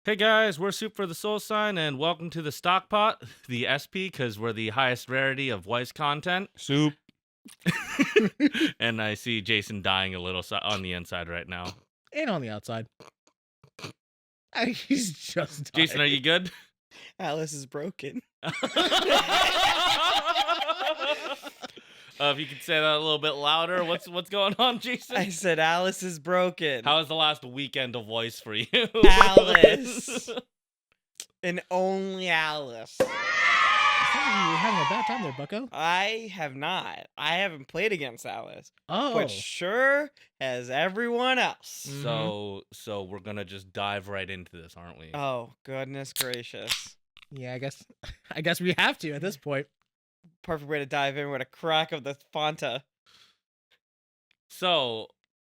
Hey guys, we're Soup for the Soul Sign, and welcome to the Stockpot, the SP, because we're the highest rarity of Weiss content. Soup. And I see Jason dying a little on the inside right now. And on the outside. He's just dying. Jason, are you good? Alice is broken. If you could say that a little bit louder, what's going on, Jason? I said Alice is broken. How was the last weekend of Weiss for you? Alice. And only Alice. It sounds like you were having a bad time there, bucko. I have not. I haven't played against Alice. Oh. But sure has everyone else. So we're gonna just dive right into this, aren't we? Oh, goodness gracious. Yeah, I guess we have to at this point. Perfect way to dive in with a crack of the Fanta. So,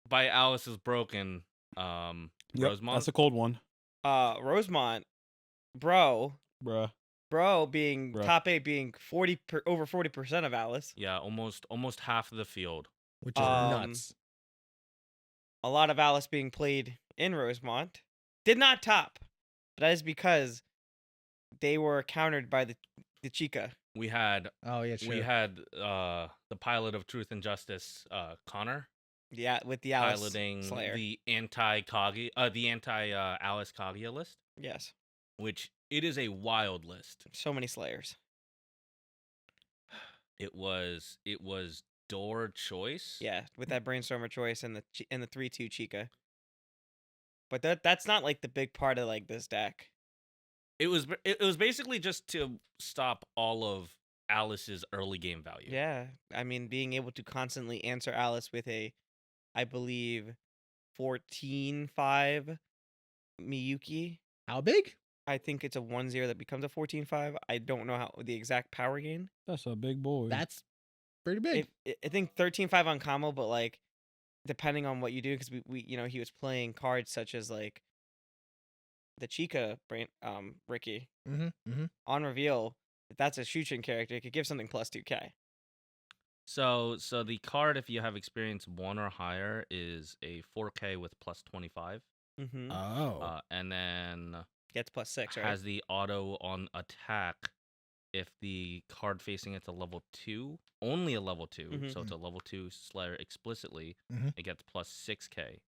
by Alice is broken, Rosemont. That's a cold one. Rosemont, bro Bruh. being Bruh. top 8 being over 40% of Alice. Yeah, almost half of the field. Which is nuts. A lot of Alice being played in Rosemont. Did not top. But that is because they were countered by the Chica. We had the pilot of Truth and Justice, Connor. Yeah, with the Alice piloting Slayer. the anti Alice Kaguya list, Yes. which it is a wild list. So many Slayers. It was door choice. Yeah, with that brainstormer choice and the 3/2 Chica. But that's not like the big part of like this deck. It was basically just to stop all of Alice's early game value. Yeah, I mean being able to constantly answer Alice with a, I believe, 14/5 Miyuki. How big? I think it's a 1/0 that becomes a 14/5. I don't know how the exact power gain. That's a big boy. That's pretty big. I think 13/5 on combo, but like depending on what you do, because we he was playing cards such as like the Chica Ricky on reveal. If that's a Shuchen character, it could give something plus 2k. So the card, if you have experience 1 or higher, is a 4k with plus 25. Mm-hmm. And then Gets plus 6, right? has the auto on attack if the card facing it's a level 2, only a level 2, so it's a level 2 Slayer explicitly, it gets plus 6k.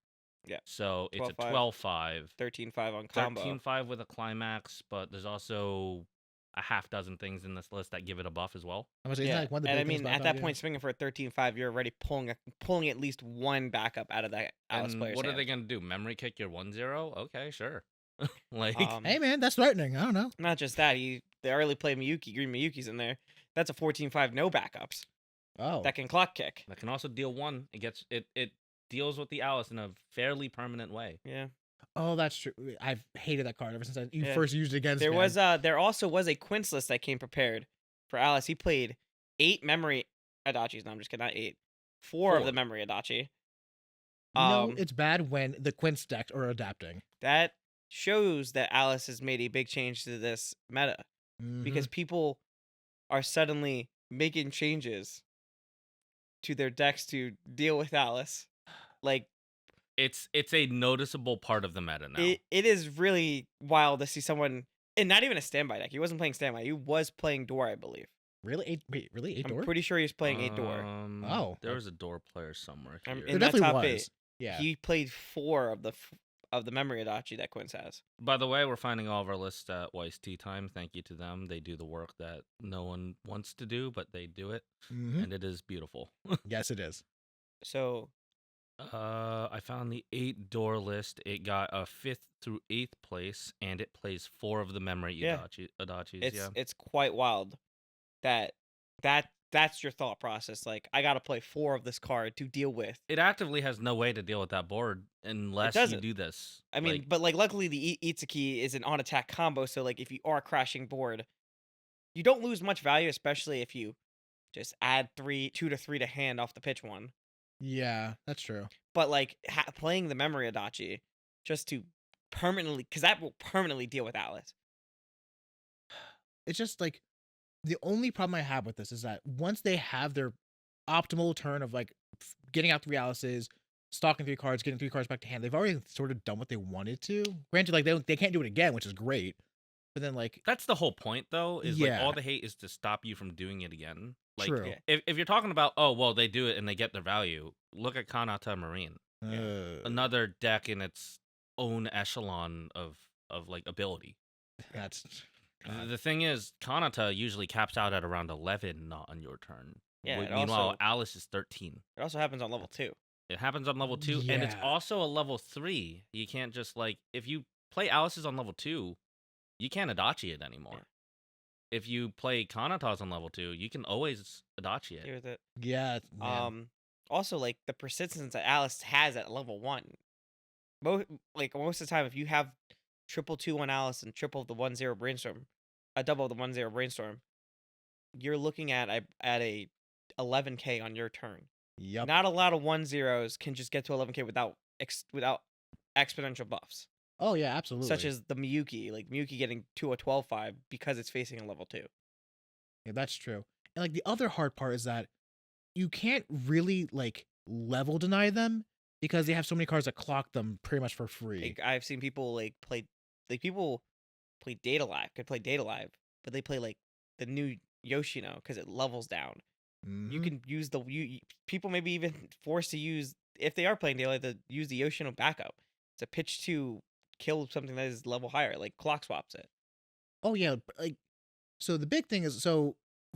Yeah. So it's a 12/5. 12/5. 13/5 on combo. 13/5 with a climax, but there's also a half dozen things in this list that give it a buff as well. Yeah. And I mean, at that point, swinging for a 13/5, you're already pulling at least one backup out of that Alice player's what are hand. they gonna do? Memory kick your 1/0? Okay, sure. Like, hey man, that's threatening. I don't know. Not just that, the early play Miyuki, Green Miyuki's in there. That's a 14/5 no backups. Oh. That can clock kick. that can also deal 1. It deals with the Alice in a fairly permanent way. Yeah. Oh, that's true. I've hated that card ever since you Yeah. first used it against me. There also was a Quince list that came prepared for Alice. He played 8 memory Adachis. No, I'm just kidding, not 8. 4 of the memory Adachi. It's bad when the Quince decks are adapting. That shows that Alice has made a big change to this meta. Because people are suddenly making changes to their decks to deal with Alice. Like, It's a noticeable part of the meta now. it is really wild to see someone, and not even a standby deck. He wasn't playing standby. He was playing door, I believe. Really? Really? 8 door? I'm pretty sure he was playing 8 door. Oh. There was a door player somewhere here. In There that definitely top was. 8, Yeah. he played 4 of the memory Adachi that Quince has. By the way, we're finding all of our lists at Weiss Tea Time. Thank you to them. They do the work that no one wants to do, but they do it, and it is beautiful. Yes, it is. So, I found the 8 door list. It got a 5th through 8th place, and it plays 4 of the memory Adachis. it's quite wild that's your thought process. Like, I gotta play 4 of this card to deal with. It actively has no way to deal with that board unless you do this. I mean, but like luckily the Itsuki is an on attack combo, so like if you are crashing board, you don't lose much value, especially if you just add 2 to 3 to hand off the pitch one. Yeah, that's true. But like playing the memory Adachi just to permanently, because that will permanently deal with Alice. It's just like the only problem I have with this is that once they have their optimal turn of like getting out 3 Alices, stocking 3 cards, getting 3 cards back to hand. They've already sort of done what they wanted to. Granted, like they can't do it again, which is great. But then like That's the whole point, though. Is like Yeah. all the hate is to stop you from doing it again. Like True. if you're talking about they do it and they get their value. Look at Kanata Marine, another deck in its own echelon of like ability. That's The thing is, Kanata usually caps out at around 11 on your turn. Yeah, it Meanwhile, also- Alice is 13. It also happens on level 2. It happens on level 2, and it's Yeah. also a level 3. You can't just like if you play Alice's on level 2, you can't Adachi it anymore. Yeah. If you play Kanata's on level 2, you can always Adachi it. Here's it. yeah. Man. Also, like the persistence that Alice has at level 1. Most of the time, if you have triple 2-1 Alice and triple the 1-0 Brainstorm, a double the 1-0 Brainstorm, you're looking at a 11k on your turn. Yep. Not a lot of 1-0s can just get to 11k without exponential buffs, Oh yeah, absolutely. such as the Miyuki. Like Miyuki getting to a 12-5 because it's facing a level 2. Yeah, that's true. And like the other hard part is that you can't really like level deny them because they have so many cards that clock them pretty much for free. Like I've seen people play Data Live, could play Data Live, but they play like the new Yoshino because it levels down. You Mhm. can use people maybe even forced to use, if they are playing Daylight, to use the Yoshino backup. It's a pitch to kill something that is level higher, like clock swaps it. Oh yeah, like so the big thing is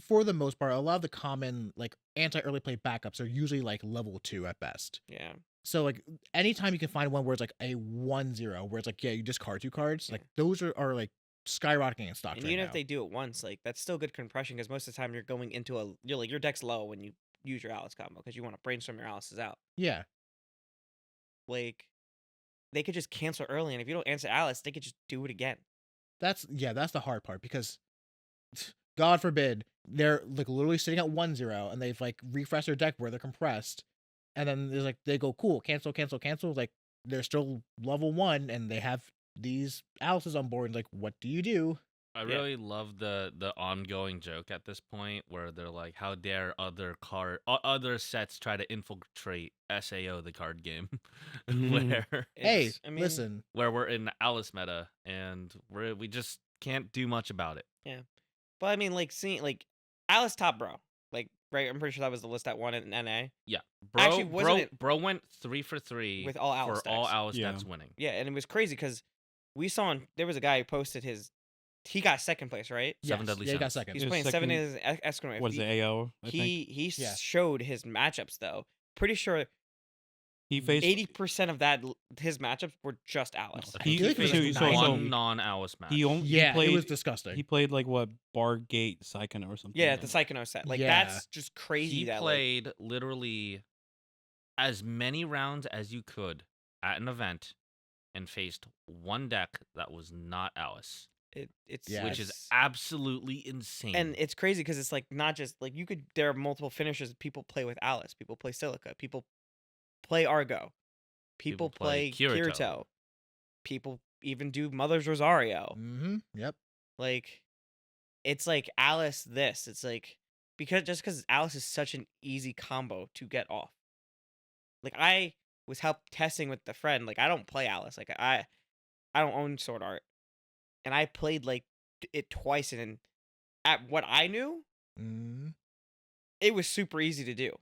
for the most part, a lot of the common like anti-early play backups are usually like level 2 at best. Yeah. So like anytime you can find one where it's like a 1-0 where it's like you discard 2 cards, like those are like skyrocketing in stock And right even now. if they do it once, like that's still good compression because most of the time you're going into your deck's low when you use your Alice combo because you want to brainstorm your Alice's out. Yeah. Like they could just cancel early, and if you don't answer Alice, they could just do it again. That's the hard part because God forbid they're like literally sitting at 1-0 and they've like refreshed their deck where they're compressed, and then there's like they go cool cancel, like they're still level 1 and they have these Alice's on board. And like, what do you do? I really love the ongoing joke at this point where they're like, "How dare other sets try to infiltrate SAO the card game?" Hey, listen, where we're in Alice meta and we just can't do much about it. Yeah, but I mean, like seeing like Alice top bro, like right. I'm pretty sure that was the list that won in NA. Yeah, Actually, wasn't it bro went 3 for 3 with all Alice for all decks? Alice decks winning. Yeah, and it was crazy because we saw there was a guy who posted he got second place, right? Seven Deadly yeah, he got Sins. second. He's He was playing 7 second- days Escrow. What is it, AO? I think He Yeah. showed his matchups though. Pretty sure he faced 80% of his matchups were just Alice. I He- feel like it was so- just so- nine. so- One non-Alice match. he only Yeah, played, it was disgusting. He played like what Bargate Psychono or something. Yeah, the Psychono set. Like Yeah. that's just crazy. He that played literally as many rounds as you could at an event and faced one deck that was not Alice, it's Yeah, which is it's- absolutely insane. and it's crazy because it's like not just like there are multiple finishers people play with Alice, people play Silica, people play Argo, people play Kirito, people even do Mother's Rosario. Mm-hmm. Yep. Like it's like Alice it's like because Alice is such an easy combo to get off. Like I was testing with the friend, like I don't play Alice, like I don't own Sword Art, and I played like it twice, and at what I knew, Mm-hmm. it was super easy to do.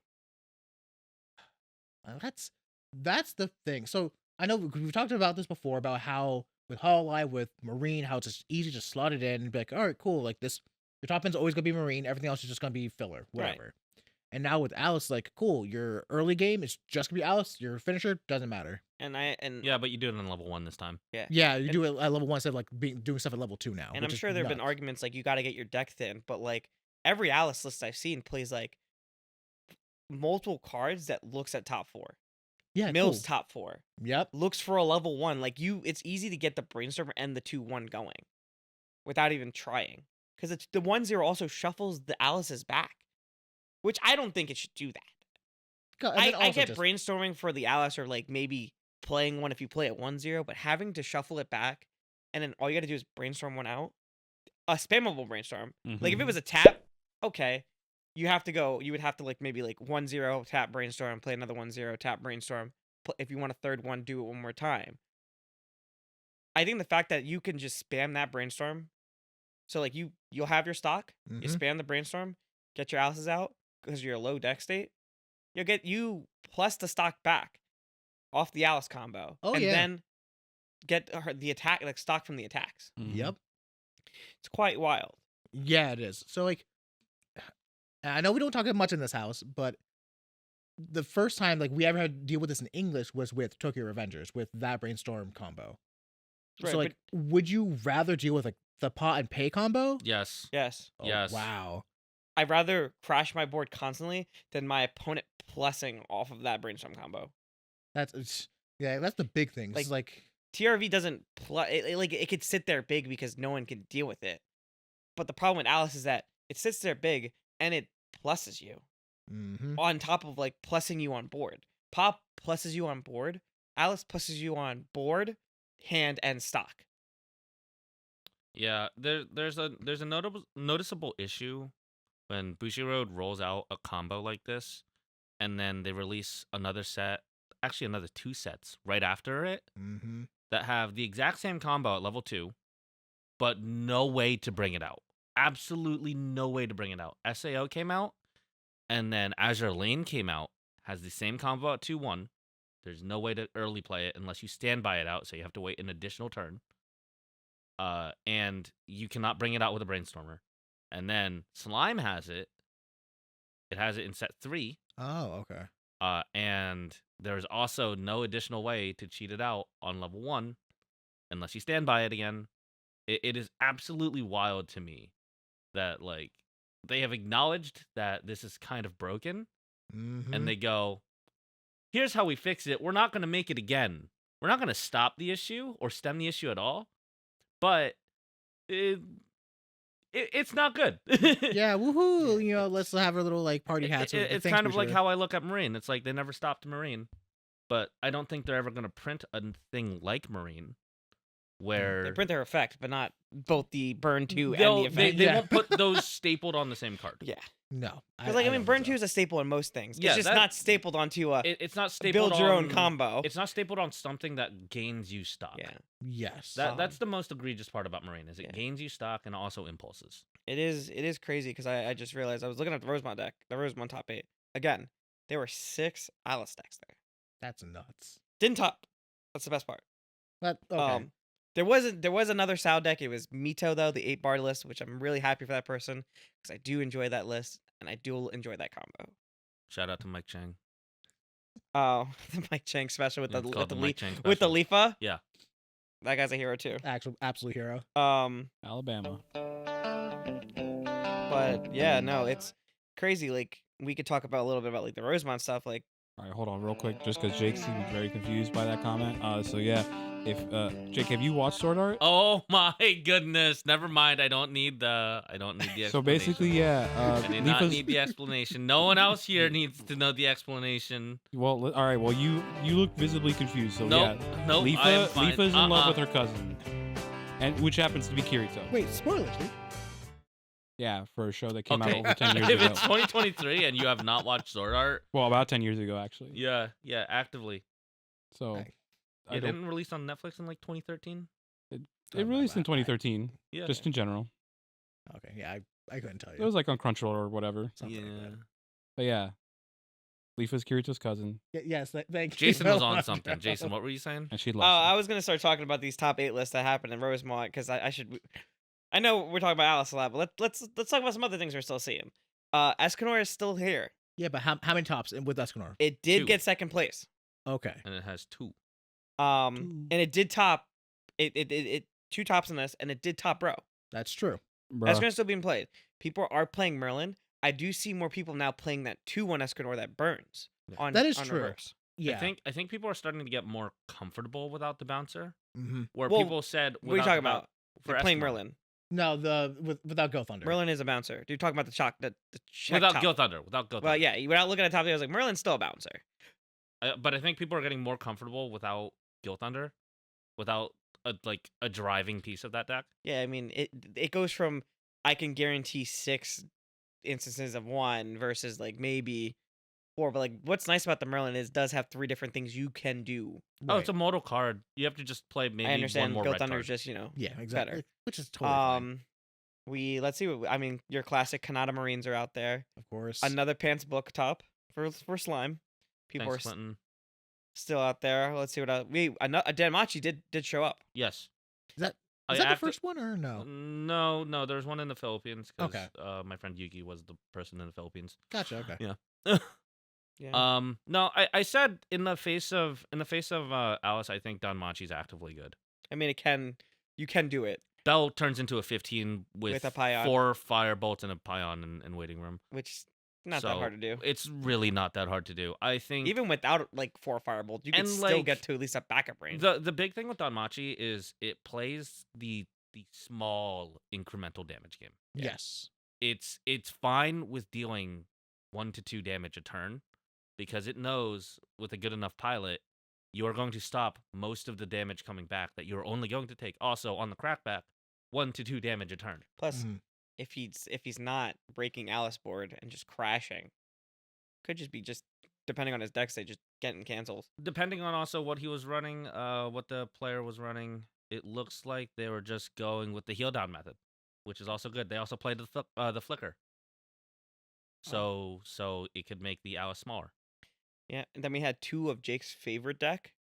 That's the thing. So I know we've talked about this before about how with Hololive with Marine, how it's just easy to slot it in and be like, all right, cool. Like this, your top end's always gonna be Marine. Everything else is just gonna be filler, whatever. And now with Alice, like, cool. Your early game is just gonna be Alice. Your finisher doesn't matter. And yeah, but you do it on level 1 this time. Yeah, you do it at level 1 instead of like doing stuff at level 2 now. And I'm which is sure there have been nuts. arguments like you got to get your deck thin, but like every Alice list I've seen plays like multiple cards that looks at top 4. Yeah, Mills cool. top 4. Yep. Looks for a level 1. Like it's easy to get the Brainstorm and the 2-1 going without even trying. Because it's the 1-0 also shuffles the Alice's back, which I don't think it should do that. And then I also get just- brainstorming for the Alice or like maybe playing one if you play at 1-0, but having to shuffle it back and then all you gotta do is brainstorm one out. A spammable brainstorm. Like if it was a tap, okay. You would have to like maybe like 1-0 tap brainstorm, play another 1-0 tap brainstorm, if you want a third one, do it one more time. I think the fact that you can just spam that brainstorm, so like you'll have your stock, you spam the brainstorm, get your Alice's out because you're a low deck state, you'll get you plus the stock back off the Alice combo, and then get the attack like stock from the attacks. Yep, it's quite wild. Yeah, it is. So like, I know we don't talk much in this house, but the first time like we ever had to deal with this in English was with Tokyo Revengers with that brainstorm combo. Right, so like, would you rather deal with like the pot and pay combo? Yes. Oh, Yes. Wow. I'd rather crash my board constantly than my opponent plussing off of that brainstorm combo. That's the big thing. Like TRV doesn't it could sit there big because no one can deal with it. But the problem with Alice is that it sits there big and it pluses you on top of like plussing you on board. Pop pluses you on board. Alice pluses you on board, hand, and stock. Yeah, there's a noticeable issue when Bushiroad rolls out a combo like this, and then they release another set, actually another 2 sets right after it, that have the exact same combo at level 2, but no way to bring it out. Absolutely no way to bring it out. SAO came out, and then Azure Lane came out, has the same combo at 2-1. There's no way to early play it unless you stand by it out, so you have to wait an additional turn. And you cannot bring it out with a Brainstormer. And then Slime has it. It has it in set 3. Oh, okay. And there's also no additional way to cheat it out on level 1 unless you stand by it again. It is absolutely wild to me that, like, they have acknowledged that this is kind of broken, and they go, here's how we fix it. We're not going to make it again. We're not going to stop the issue or stem the issue at all, but it's not good. Yeah, woohoo! You know, let's have a little like party hats. It's kind of like how I look at Marine. It's like they never stopped Marine, but I don't think they're ever going to print a thing like Marine, where they print their effect, but not both the burn 2 and they'll- the effect. they won't put those stapled on the same card. Yeah, no. because like I mean, burn 2 is a staple in most things. Yeah, It's just not stapled onto a It's not stapled build your own on- combo. It's not stapled on something that gains you stock. Yeah, Yes. That's the most egregious part about Marine is it yeah. gains you stock and also impulses. it is crazy because I just realized I was looking at the Rosemont deck, the Rosemont top 8 again. There were 6 Alice decks there. That's nuts. Didn't top. That's the best part. But okay. There was another Sao deck. It was Mito though, the 8-bar list, which I'm really happy for that person because I do enjoy that list and I do enjoy that combo. Shout out to Mike Chang. Oh, the Mike Chang special with Yeah, the it's called the Mike Chang with the special. Leafa. Yeah. That guy's a hero too. Actual absolute hero. Alabama. But yeah, no, it's crazy. Like we could talk about a little bit about like the Rosemont stuff. Like, All right, hold on real quick, just because Jake seemed very confused by that comment. So yeah, if Jake, have you watched Sword Art? Oh my goodness! Never mind. I don't need the explanation. So basically, yeah. I do not Leafa's- need the explanation. No one else here needs to know the explanation. Well, all right. Well, you look visibly confused. So Nope. yeah, Nope. I am fine. Leafa's in love with her cousin, and which happens to be Kirito. Wait, spoilers, dude. Yeah, for a show that came out Okay. over 10 years If ago. it's 2023 and you have not watched Sword Art, Well, about 10 years ago, actually. yeah, actively. So Nice. I It don't, didn't release on Netflix in like 2013. it released in 2013, Yeah. just in general. Okay, yeah, I couldn't tell It you. was like on Crunchyroll or whatever. Something like Yeah. that. But yeah, Leafa's Kirito's cousin, Yes, thank you. Jason was on something. Jason, what were you saying? and she oh, loves I him. was gonna start talking about these top 8 lists that happened in Rosemont because I should. I know we're talking about Alice a lot, but let's talk about some other things we're still seeing. Escanor is still here. Yeah, but how many tops with Escanor? It did 2. get second place. Okay. And it has 2. And it did top. It 2 tops in this, and it did top row. That's true. Bruh. Escanor's still being played. People are playing Merlin. I do see more people now playing that 2-1 Escanor that burns. Yeah. On That is on true. reverse. Yeah. I think people are starting to get more comfortable without the bouncer. Mm-hmm. Where Well, people said, What are you without talking the about? for They're playing Eskimo. Merlin. No, without Go Thunder. Merlin is a bouncer. Dude, talking about the check Without top. Gil Thunder. Well, yeah, without looking at top, I was like, Merlin's still a bouncer. But I think people are getting more comfortable without Gil Thunder, without a driving piece of that deck. Yeah, I mean, it goes from I can guarantee 6 instances of 1 versus like maybe 4. But like, what's nice about the Merlin is it does have 3 different things you can do. Oh, it's a modal card. You have to just play maybe I understand one more Built red Thunder card. is just Yeah, exactly. better. Which is totally fine. Let's see what I mean. Your classic Kanata Marines are out there. Of course. Another Pants book top for slime. People Thanks, are Clinton. still out there. Let's see what else. A Danmachi did show up. Yes. Is that the first one or no? No. There's one in the Philippines. Okay. My friend Yuki was the person in the Philippines. Gotcha. Okay. Yeah. Yeah. No, I said in the face of Alice, I think Danmachi's actively good. I mean, you can do it, Bell turns into a 15 with a Pion. 4 fire bolts and a Pion in waiting room. which not that hard to do. It's really not that hard to do. I think Even without like 4 firebolts, you can And, still like, get to at least a backup range. the big thing with Danmachi is it plays the small incremental damage game. Yes. It's fine with dealing 1 to 2 damage a turn because it knows with a good enough pilot you are going to stop most of the damage coming back that you're only going to take. Also on the crackback, 1 to 2 damage a turn. Plus, Mhm. if he's not breaking Alice board and just crashing, could just be depending on his deck state, just getting cancels. Depending on also what he was running, what the player was running, it looks like they were just going with the heal down method, which is also good. They also played the flicker, so it could make the Alice smaller. Yeah, and then we had 2 of Jake's favorite deck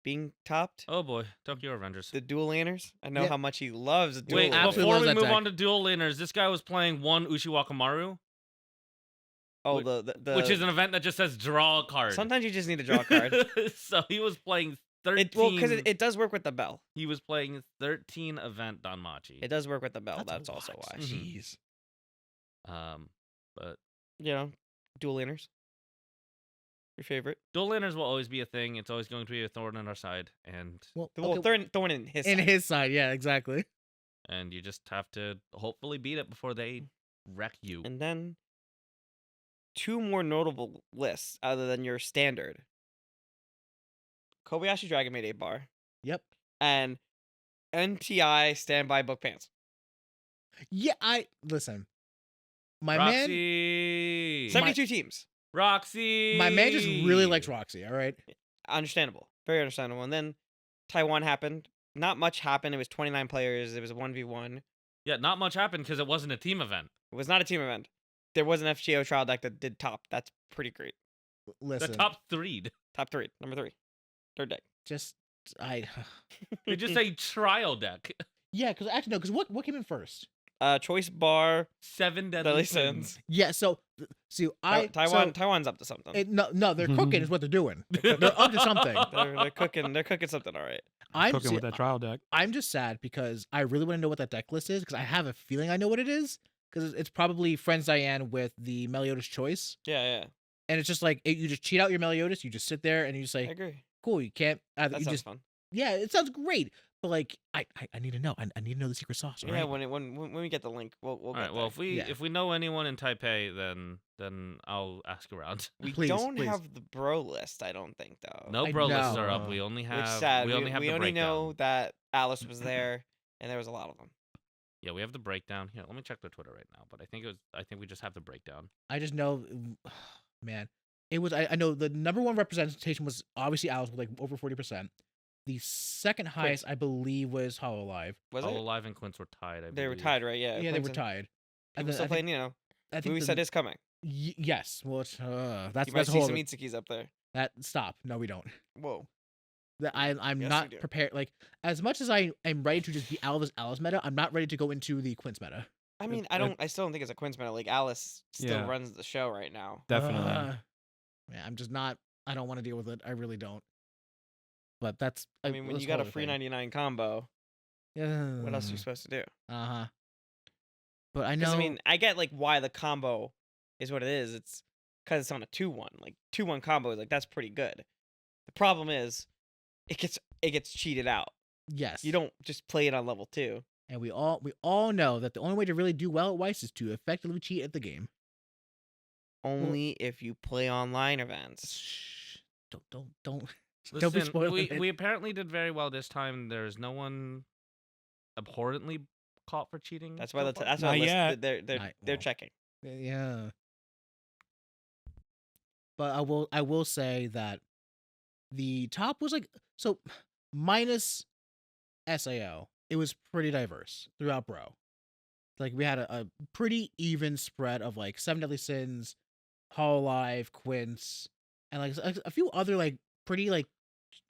being topped. Oh boy, Tokyo Avengers. The dual laners. I know Yep. how much he loves dual Wait, laners. absolutely before loves we that move deck. on to dual laners, this guy was playing 1 Ushiwakamaru, Oh, whi- the which is an event that just says draw a card. sometimes you just need to draw a card. So he was playing 13. Because it does work with the bell. He was playing 13 event Danmachi. It does work with the bell. That's a That's also lot. why. Mhm. Jeez. But You know, dual laners. Your favorite? dual laners will always be a thing. It's always going to be a thorn in our side, and Well, Well, okay, thorn in his in side. his side, yeah, exactly. you just have to hopefully beat it before they wreck you. And then 2 more notable lists other than your standard. Kobayashi Dragon Maid 8 bar Yep. and NTI Standby Book Pants. Yeah, listen. My man, Roxy, 72 teams. Roxy, my man just really likes Roxy. All right. Understandable. Very understandable. And then Taiwan happened. Not much happened. It was 29 players. It was a 1v1. Yeah, not much happened because it wasn't a team event. It was not a team event. There was an FGO trial deck that did top. That's pretty great. Listen. The top 3. Top 3. Number 3. Third deck. Just They just say trial deck. Yeah, because actually no, because what came in first? Choice bar. 7 Deadly deadly Sins. sins. Yeah. So see, Taiwan's up to something. no, they're cooking is what they're doing. They're up to something. They're cooking. They're cooking something all right. Cooking with that trial deck. I'm just sad because I really want to know what that deck list is because I have a feeling I know what it is because it's probably Friends Diane with the Meliodas choice, Yeah. and it's just like you just cheat out your Meliodas, you just sit there and you just I say, agree. cool, you can't. That You sounds just fun. yeah, it sounds great, but like I need to know. I need to know the secret sauce. Yeah, Right? when we get the link, we'll All get right. Well, there. if we know anyone in Taipei, then I'll ask around. We Please, don't please. have the bro list, I don't think though. No I bro lists know. are up. We only have Which is sad. we only have the breakdown. know that Alice was there, and there was a lot of them. Yeah, we have the breakdown. Here, let me check the Twitter right now. But I think we just have the breakdown. I just know, man. It was I know the number one representation was obviously Alice with like over 40%. The second highest, I believe, was Hololive. Was All it? Alive and Quince were tied. I They were believe. tied, right? Yeah. Yeah, they were Clemson. tied. People still I playing, think, I think movie the- set is coming. yes. Well, it's, that's You might that's a see whole some other- Itsukis up there. that stop. No, we don't. Whoa. I'm Yes, not we do. prepared. Like as much as I am ready to just be Alice meta, I'm not ready to go into the Quince meta. I mean, uh, I still don't think it's a Quince meta. Like Alice still Yeah. runs the show right now. Definitely. Yeah, I'm just not. I don't want to deal with it. I really don't. But that's. I mean, when you got a free 99 combo, Yeah. what else are you supposed to do? Uh huh. But I Because know. I mean, I get like why the combo is what it is. It's because it's on a 2-1. Like 2-1 combo is like that's pretty good. The problem is, it gets cheated out. yes. You don't just play it on level 2. And we all know that the only way to really do well at Weiss is to effectively cheat at the game. Only if you play online events. Shh. Don't don't be Listen, spoiling it. we apparently did very well this time. There's no one abhorrently caught for cheating. That's why so that's far. why Not the list- yet. they're Not- they're well. checking. Yeah. but I will say that the top was like so minus SAO. It was pretty diverse throughout Bro. Like we had a pretty even spread of like Seven Deadly Sins, Hololive, Quince, and like a few other like pretty like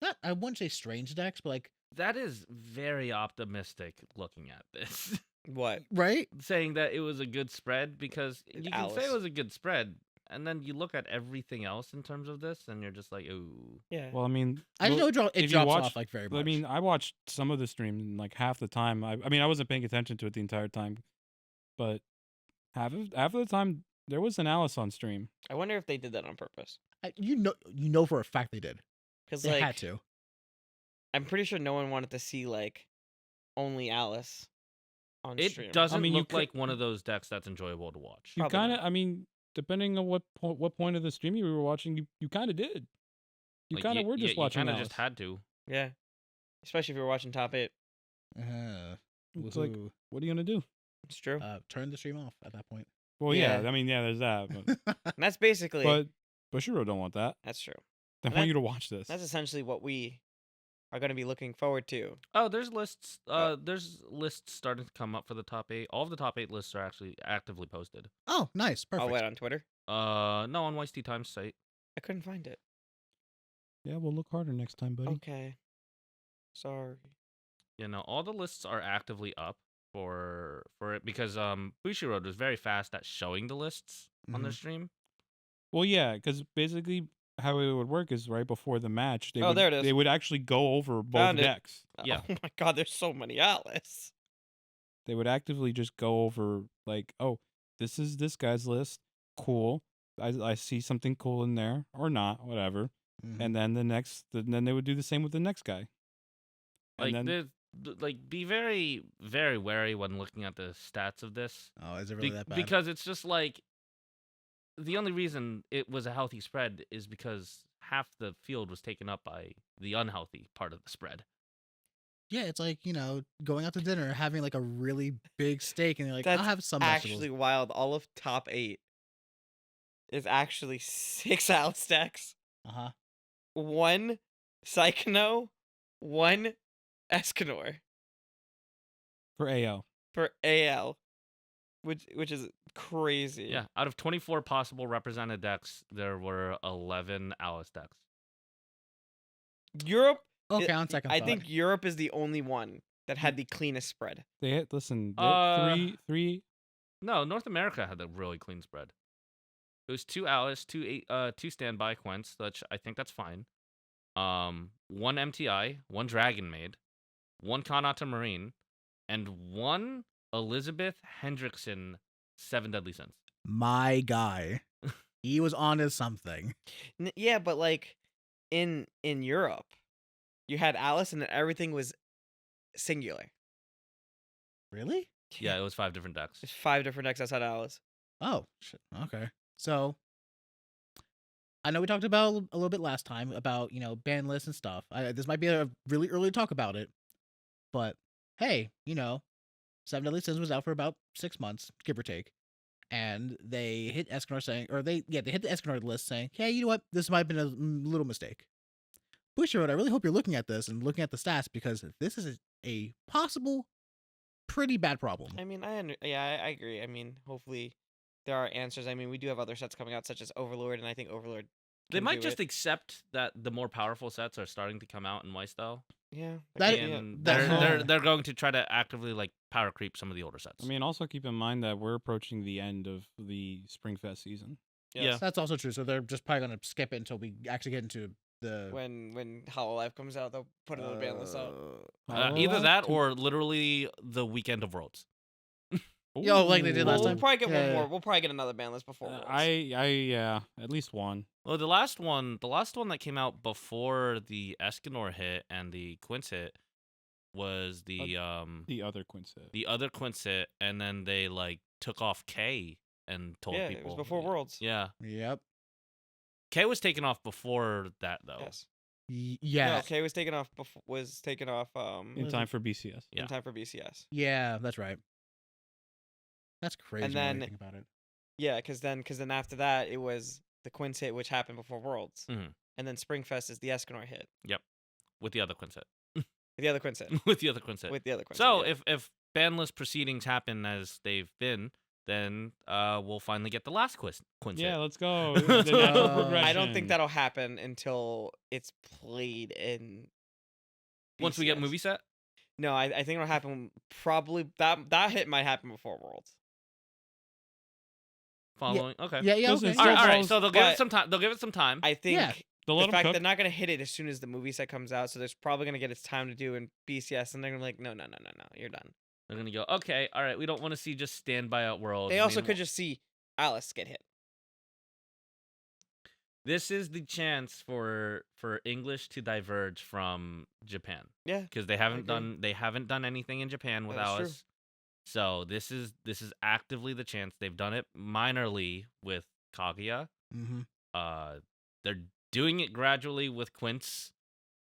not I wouldn't say strange decks, but like That is very optimistic looking at this. What? right. Saying that it was a good spread because It's you can say it Alice. was a good spread, and then you look at everything else in terms of this, and you're just like, ooh. Yeah. Well, I mean, I just know it if you drops watch- off like very much. I mean, I watched some of the stream and like half the time. I mean, I wasn't paying attention to it the entire time, but half of the time there was an Alice on stream. I wonder if they did that on purpose. you know for a fact they did. Because They like had to. I'm pretty sure no one wanted to see like only Alice on It stream. doesn't mean, you look could- like one of those decks that's enjoyable to watch. You Probably kind of, not. I mean, depending on what point of the stream you were watching, you kind of did. You Like, kind of were just watching You kind of Alice. just had to. Yeah. Especially if you're watching top 8. It's like, Woohoo. what are you gonna do? It's true. Turn the stream off at that point. Well, yeah, Yeah. I mean, yeah, there's that, but And that's basically but Bushiro don't want that. that's true. They And want that- you to watch this. That's essentially what we are going to be looking forward to. Oh, there's lists. There's lists starting to come up for the top 8. All of the top 8 lists are actually actively posted. Oh, nice. Perfect. Oh, wait, on Twitter? No, on Weiss Times site. I couldn't find it. Yeah, we'll look harder next time, buddy. Okay. Sorry. You know, all the lists are actively up for it because Bushiroad was very fast at showing the lists on their stream. Well, yeah, because basically how it would work is right before the match. They Oh, would, there it is. They would actually go over both Found it. decks. Yeah. Oh my god, there's so many Alice. They would actively just go over like, oh, this is this guy's list. Cool. I see something cool in there or not, whatever. Mhm. And then then they would do the same with the next guy. And Like, then, be very, very wary when looking at the stats of this. Oh, is it really that bad? Because it's just like the only reason it was a healthy spread is because half the field was taken up by the unhealthy part of the spread. yeah, it's like going out to dinner, having like a really big steak, and you're like, That's I'll have some Actually vegetables. wild. All of top 8 is actually 6 Alice decks. Uh-huh. 1 Psychono, 1 Escanor for AO. for AL, which is crazy. Yeah, out of 24 possible represented decks, there were 11 Alice decks. Europe. Okay, on second I thought. think Europe is the only one that had the cleanest spread. They had listen, three No, North America had a really clean spread. It was 2 Alice, 2 standby Quince, which I think that's fine. 1 MTI, 1 Dragon Maid, 1 Kanata Marine, and 1 Elizabeth Hendrickson 7 Deadly Sins. my guy, he was onto something. Yeah, but like in Europe, you had Alice and then everything was singular. Really? Yeah, it was 5 different decks. There's 5 different decks outside Alice. Oh, shit. Okay. So, I know we talked about a little bit last time about, ban lists and stuff. This might be a really early talk about it. But, hey, Seven Deadly Sins was out for about 6 months, give or take. And they hit Escanor saying, they hit the Escanor list saying, hey, you know what? This might have been a little mistake. Bushiroad, I really hope you're looking at this and looking at the stats because this is a possible pretty bad problem. I mean, I agree. I mean, hopefully there are answers. I mean, we do have other sets coming out such as Overlord, and I think Overlord They can might do just it. accept that the more powerful sets are starting to come out in Weiss though. Yeah. That- yeah. And that's- they're going to try to actively like power creep some of the older sets. I mean, also keep in mind that we're approaching the end of the Springfest season. yeah. That's also true. So they're just probably going to skip it until we actually get into the... When Hololive comes out, they'll put another ban list out. Either that or literally the Weekend of Worlds. Yo, like they did last We'll time. probably get one Yeah. more. We'll probably get another ban list before. Worlds. yeah, at least one. Well, the last one that came out before the Escanor hit and the Quince hit was the The other Quinset. the other Quince hit, and then they like took off K and told yeah, people it was before Worlds. Yeah, Yep. K was taken off before that though. Yes. Yeah. No, K was taken off. Was taken off. In Was time it- for BCS. Yeah. In time for BCS. Yeah, that's right. That's crazy. And when you then- think about it. Yeah, because then after that it was the Quince hit, which happened before Worlds, Mhm. and then Springfest is the Escanor hit. with the other quintet. The other Quince hit. with the other quintet. With the other Quince So hit. if banless proceedings happen as they've been, then we'll finally get the last quintet. Yeah, let's go. Let's The go. natural I I progression. don't think that'll happen until it's played in. Once we get BCS. movie set. No, I think it'll happen probably that hit might happen before Worlds. Following. Okay. Yeah, yeah, Listen, okay. All right. All right. Balls, So they'll give but- it some time. They'll give it some time. I think They'll the let 'em fact cook. they're not gonna hit it as soon as the movie set comes out, so there's probably gonna get its time to do in BCS, and they're gonna be like, no, you're done. They're gonna go. Okay. All right. We don't want to see just standby at Worlds. They also We could wa- just see Alice get hit. This is the chance for English to diverge from Japan Yeah, because they haven't agree. done anything in Japan That is without true. us. So this is actively the chance. They've done it minorly with Kaguya. Mm-hmm. They're doing it gradually with Quince,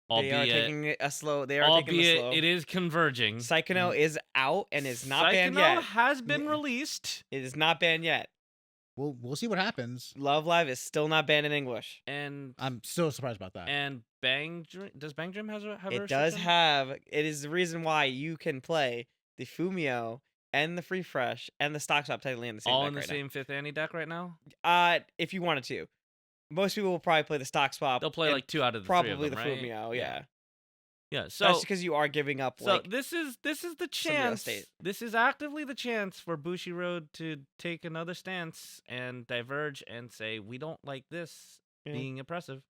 They are albeit taking it a slow. They are taking it slow. it is converging. Psychono is out and is not banned Psychono yet. has been Yeah. released, It is not banned yet. We'll see what happens. Love Live is still not banned in English. and I'm still surprised about that. does Bang Dream have a It does restriction? have. It is the reason why you can play the Fumio and the Free Fresh and the Stock Swap technically in the same all deck in the right same fifth Annie deck right now. now. If you wanted to, most people will probably play the Stock Swap. They'll play and like 2 out of the probably 3 of them, the right? Fumio. Yeah, Yeah. that's So because you are giving up so like this is the some real chance. estate. This is actively the chance for Bushiroad to take another stance and diverge and say we don't like this Yeah. being oppressive.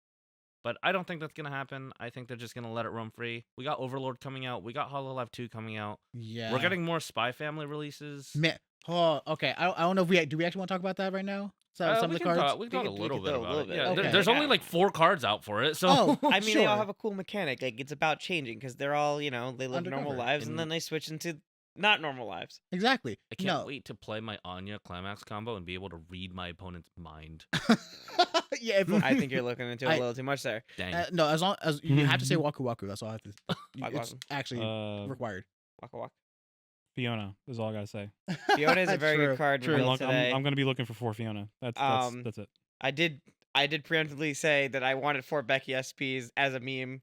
But I don't think that's gonna happen. I think they're just gonna let it roam free. We got Overlord coming out. We got Hololive 2 coming out. Yeah, We're getting more Spy Family releases. Man, oh, okay. I don't know if we actually want to talk about that right now. So some we of the can cards. talk, we can talk a we little could bit throw a about little it. bit. Yeah, Okay. there's only Yeah. like 4 cards out for it. So Oh, I mean, they all sure. have a cool mechanic. Like it's about changing because they're all they live normal Undercover. lives and And- then they switch into not normal lives. Exactly. I can't No. wait to play my Anya Climax combo and be able to read my opponent's mind. Yeah. If, I think you're looking into it a I- little too much there. Dang. no, as long as you have to say Waku Waku, that's all I have to. Waku It's Waku. actually required. Waka waka. Fiona is all I gotta say. Fiona is a very True, good card. true. revealed today. I'm gonna be looking for 4 Fiona. That's Um, that's it. I did preemptively say that I wanted 4 Becky SPs as a meme.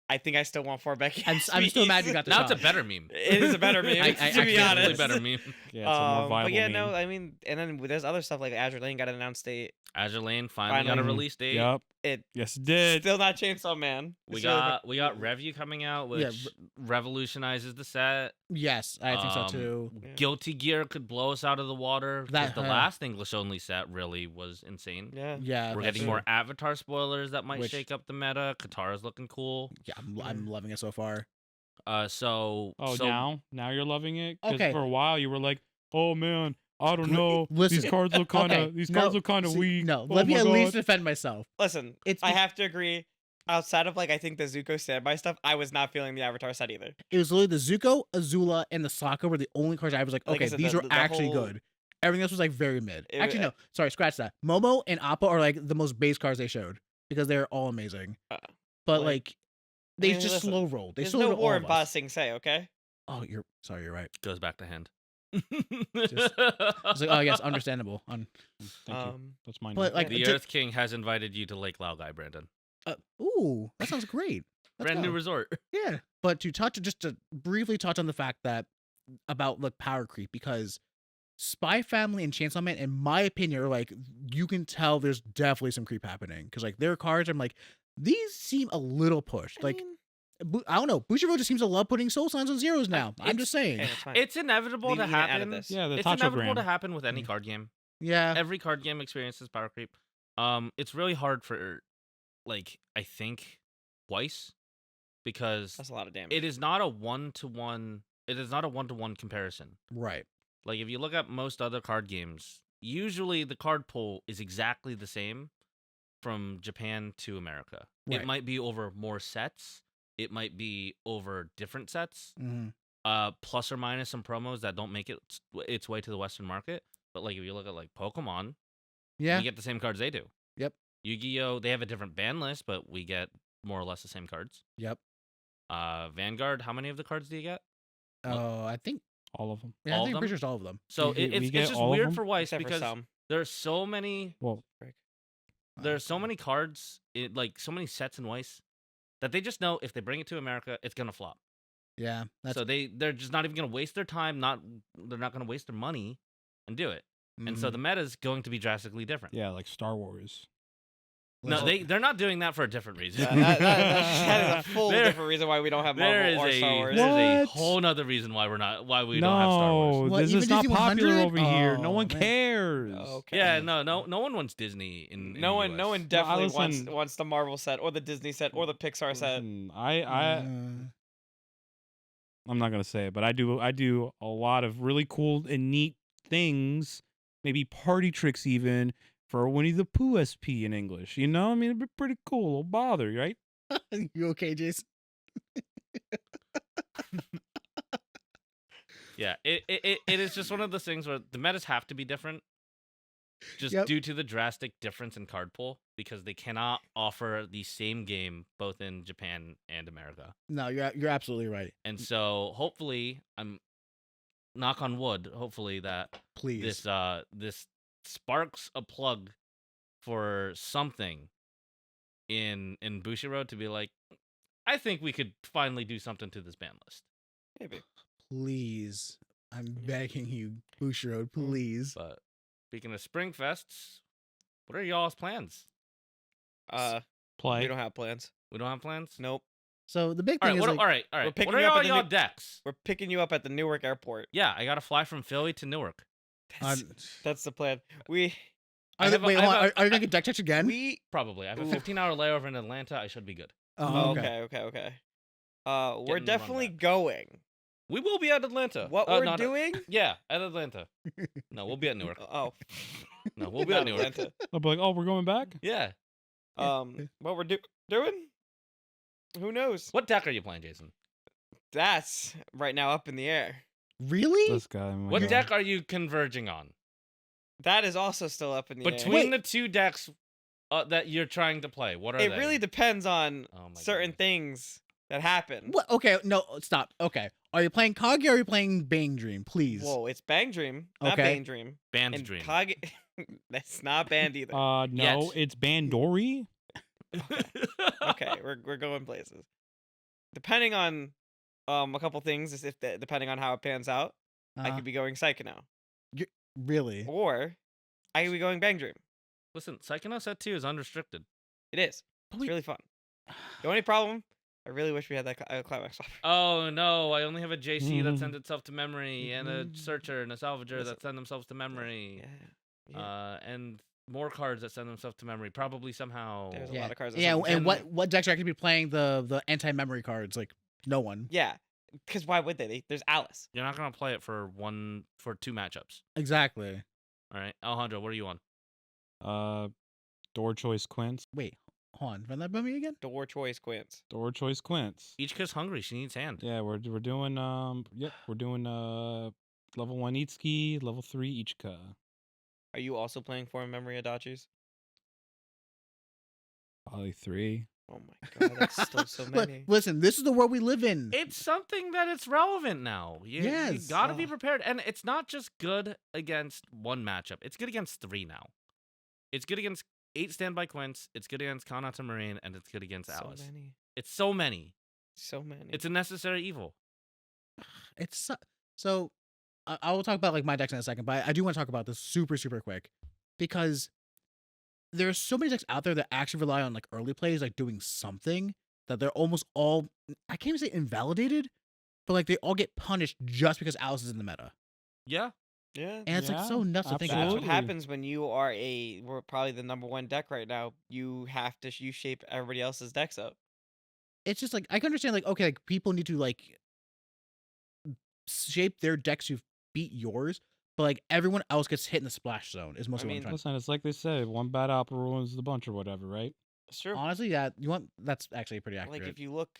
I think I still want 4 Becky. I'm still mad you got the Now shot. it's a better meme. It is a better meme, I to actually be really honest. better meme. Yeah, it's a more viable but yeah, meme. no, I mean, and then there's other stuff like Azure Lane got an announced date. Azure Lane finally got a Finally. release date. Yep. It Yes, it did. still not Chainsaw Man. We It's really- got Review coming out, which Yeah, revolutionizes the set. Yes, I think so too. Yeah. Guilty Gear could blow us out of the water. 'Cause That- the last English only set really was insane. Yeah. Yeah, We're that's getting true. more Avatar spoilers that might Which- shake up the meta. Katara's looking cool. Yeah, I'm loving it so far. So Oh, so now you're loving it. 'Cause Okay. for a while you were like, oh man, I don't L- know. listen, These cards look kind of okay, these no, cards look kind of see, weak. No, Oh let me my at least God. defend myself. Listen, It's I have to agree. Outside of like I think the Zuko standby stuff, I was not feeling the Avatar set either. It was literally the Zuko, Azula, and the Sokka were the only cards I was like, Like I okay, said, these the- are the actually whole- good. Everything else was like very mid. It- Actually, no, sorry, scratch that. Momo and Appa are like the most base cards they showed because they're all amazing. Uh, But like- like, they mean, just listen, slow rolled. They There's slow no rolled war all in of Ba us. Sing Se, okay? Oh, you're right. goes back to hand. It's like, oh yes, understandable. Thank you. That's mine. But, like, the ju- Earth King has invited you to Lake Laogai, Brandon. Ooh, that sounds great. Let's Brand new go. resort. Yeah, but just to briefly touch on the fact that about like power creep, because Spy Family and Chainsaw Man, in my opinion, are like, you can tell there's definitely some creep happening because like their cards, I'm like, these seem a little pushed. I Like mean, I don't know, Bushiroad just seems to love putting soul signs on zeros now. I'm it's- just saying. hey, it's fine. It's inevitable Leave to Ian out of happen. this. Yeah, the It's Tachogram. inevitable to happen with any Yeah. card game. Yeah, Every card game experiences power creep. It's really hard for, like, I think, Weiss, because That's a lot of damage. it is not a one-to-one. It is not a one-to-one comparison. right. Like, if you look at most other card games, usually the card pool is exactly the same from Japan to America. Right. It might be over more sets. It might be over different sets. hmm Plus or minus some promos that don't make its way to the Western market. But like, if you look at like Pokemon, Yeah. we get the same cards they do. Yep. Yu-Gi-Oh! They have a different ban list, but we get more or less the same cards. Yep. Vanguard, how many of the cards do you get? Oh, I think. All of them. Yeah, All I of think them? pretty sure it's all of them. So We it's get just all of weird them? for Weiss Except for because some. there's so many. Well, there's so many cards, like so many sets in Weiss, that they just know if they bring it to America, it's gonna flop. Yeah, that's So they're just not even gonna waste their time. They're not gonna waste their money and do it. And so mhm. the meta is going to be drastically different. Yeah, like Star Wars. No, Listen, they're not doing that for a different reason. That is a full There- different reason why we don't have There Marvel is or Star a Wars. there's a What? whole nother reason why we don't have Star Wars. No, What, this even is not Disney popular 100? over here. No Oh, one man. cares. Okay. Yeah, no one wants Disney in No the one US. definitely listen- wants the Marvel set or the Disney set or the Pixar set. Listen, Mm. I'm not gonna say it, but I do a lot of really cool and neat things, maybe party tricks even for Winnie the Pooh SP in English. You know, I mean, it'd be pretty cool. A little bother, right? You okay, Jason? Yeah, it is just one of those things where the metas have to be different, just Yep. due to the drastic difference in card pool, because they cannot offer the same game both in Japan and America. No, you're absolutely right. And so hopefully, I'm knock on wood. Hopefully that Please. this sparks a plug for something in Bushiroad to be like, I think we could finally do something to this ban list. Maybe. Please. I'm begging you, Bushiroad, please. But speaking of Spring Fests, what are y'all's plans? Play. We don't have plans. We don't have plans. Nope. So the big All thing right, is like, all right. We're picking What are you up all at the y'all new- decks? We're picking you up at the Newark airport. Yeah, I gotta fly from Philly to Newark. That's the plan. I have a- wait, I hold have on. a- Are you gonna get deck checks again? We Probably. I have a Ooh. 15-hour layover in Atlanta. I should be good. Oh, okay. okay. Okay. We're Getting the run definitely back. going. We will be at Atlanta. What we're not- doing? Yeah, at Atlanta. No, we'll be at Newark. Oh, No, we'll be not at Newark. Atlanta. I'll be like, oh, we're going back. Yeah. What we're doing? Who knows? What deck are you playing, Jason? That's right now up in the air. Really? This guy. oh my What God. deck are you converging on? That is also still up in the air. Between the two decks that you're trying to play, what are It they? really depends on Oh my certain goodness. things that happen. What? Okay, no, stop. Okay, are you playing Kage or are you playing Bang Dream? Please. Whoa, it's Bang Dream, not Okay. Bang Dream. Band's And Dream. Kage, that's not Band either. No, Yes. it's Bandori. Okay, we're going places. Depending on a couple things, depending on how it pans out, I Uh, could be going Psychonaut, really? or I could be going Bang Dream. Listen, Psychonaut Set 2 is unrestricted. It is. But It's we- really fun. The only problem, I really wish we had that climax offer. Oh no, I only have a JC that Mhm. sends itself to memory, and a Mhm. searcher and a salvager Listen. that send themselves to memory. Yeah. And more cards that send themselves to memory, probably somehow. There's a Yeah, lot of cards. that yeah. send And them- what decks are actually be playing the anti-memory cards? Like no one. Yeah, because why would they? There's Alice. You're not gonna play it for two matchups. Exactly. All right, Alejandro, what are you on? Door choice Quince. Wait, hold on. Run that by me again. Door choice Quince. Door choice Quince. Ichika's hungry. She needs hand. Yeah, we're doing we're doing level 1 Itsuki, level 3 Ichika. Are you also playing for memory Adachis? Probably 3. Oh my god, that's still so Look, many. listen, this is the world we live in. It's something that it's relevant now. You Yes. gotta be Ugh. prepared, and it's not just good against one matchup. It's good against 3 now. It's good against 8 standby Quince. It's good against Kanata Marine, and it's good against So Alice. many. It's so many. So many. It's a necessary evil. It's so. I will talk about like my decks in a second, but I do want to talk about this super quick because there's so many decks out there that actually rely on like early plays, like doing something that they're almost all. I can't even say invalidated, but like they all get punished just because Alice is in the meta, Yeah. yeah. and it's like so Yeah, nuts to think That's about. what absolutely. happens when you are we're probably the number one deck right now. You have to shape everybody else's decks up. It's just like I can understand like okay, like people need to like shape their decks to beat yours, but like everyone else gets hit in the splash zone is mostly mean, what I'm trying. Listen, it's like they say, one bad apple ruins the bunch or whatever, right? It's true. Honestly, yeah, that's actually pretty accurate. Like if you look,